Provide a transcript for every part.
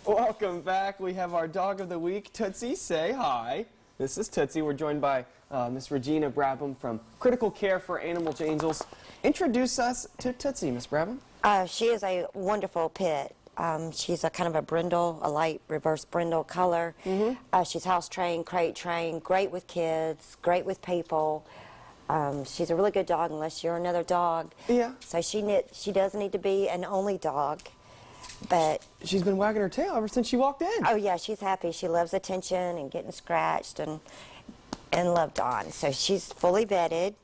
Welcome back. We have our dog of the week, Tootsie. Say hi. This is Tootsie. We're joined by Miss Regina Brabham from Critical Care for Animal Angels. Introduce us to Tootsie, Miss Brabham. She is a wonderful pet. She's a kind of a brindle, a light reverse brindle color. She's house trained, crate trained, great with kids, great with people. She's a really good dog unless you're another dog. Yeah. So she does need to be an only dog. But she's been wagging her tail ever since she walked in. Oh yeah, she's happy. She loves attention and getting scratched and loved on. So she's fully vetted.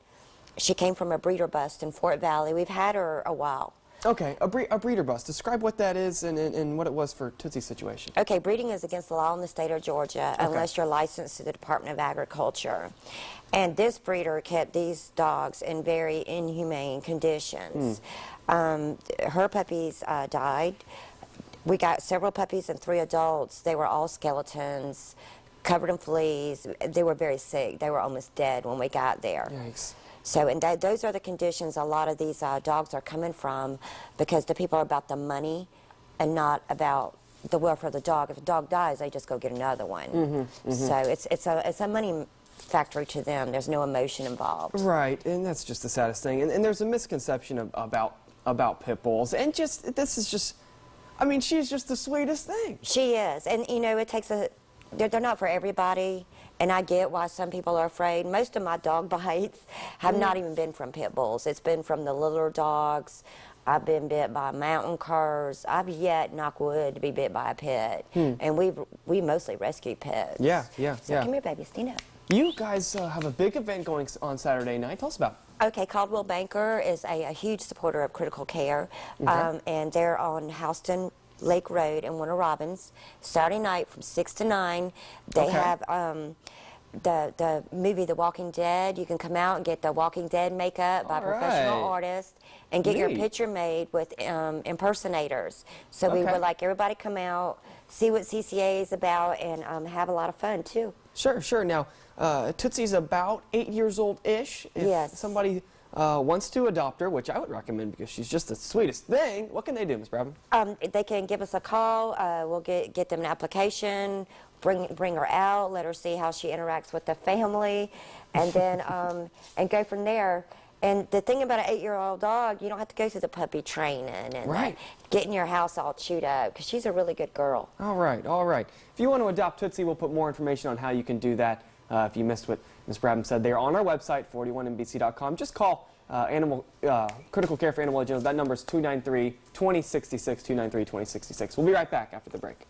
She came from a breeder bust in Fort Valley. We've had her a while. Okay, a breeder bust. Describe what that is and what it was for Tootsie's situation. Okay, breeding is against the law in the state of Georgia unless you're licensed to the Department of Agriculture. And this breeder kept these dogs in very inhumane conditions. Her puppies died. We got several puppies and 3 adults. They were all skeletons, covered in fleas. They were very sick. They were almost dead when we got there. Yikes. So, and those are the conditions a lot of these dogs are coming from, because the people are about the money and not about the welfare of the dog. If a dog dies, they just go get another one. So it's a money factory to them. There's no emotion involved. Right, and that's just the saddest thing. And there's a misconception about pit bulls. And this is just, I mean, she's just the sweetest thing. She is, and you know, it takes they're not for everybody. And I get why some people are afraid. Most of my dog bites have not even been from pit bulls. It's been from the littler dogs. I've been bit by mountain curs. I've yet, knock wood, to be bit by a pit. And we mostly rescue pets. Yeah. So come here, baby, stand up. You guys have a big event going on Saturday night. Tell us about it. Okay, Caldwell Banker is a huge supporter of Critical Care. And they're on Houston Lake Road in Warner Robins. Saturday night from 6 to 9. They have the movie The Walking Dead. You can come out and get the Walking Dead makeup by professional artists and get your picture made with impersonators. So we would like everybody come out, see what CCA is about, and have a lot of fun too. Sure. Now, Tootsie's about 8 years old-ish. If somebody wants to adopt her, which I would recommend because she's just the sweetest thing, what can they do, Ms. Brabham? They can give us a call. We'll get them an application, bring her out, let her see how she interacts with the family, and then and go from there. And the thing about an 8-year-old dog, you don't have to go through the puppy training and getting your house all chewed up, because she's a really good girl. All right. If you want to adopt Tootsie, we'll put more information on how you can do that. If you missed what Ms. Brabham said, they're on our website, 41nbc.com. Just call Critical Care for Animal Agents. That number is 293-2066, 293-2066. We'll be right back after the break.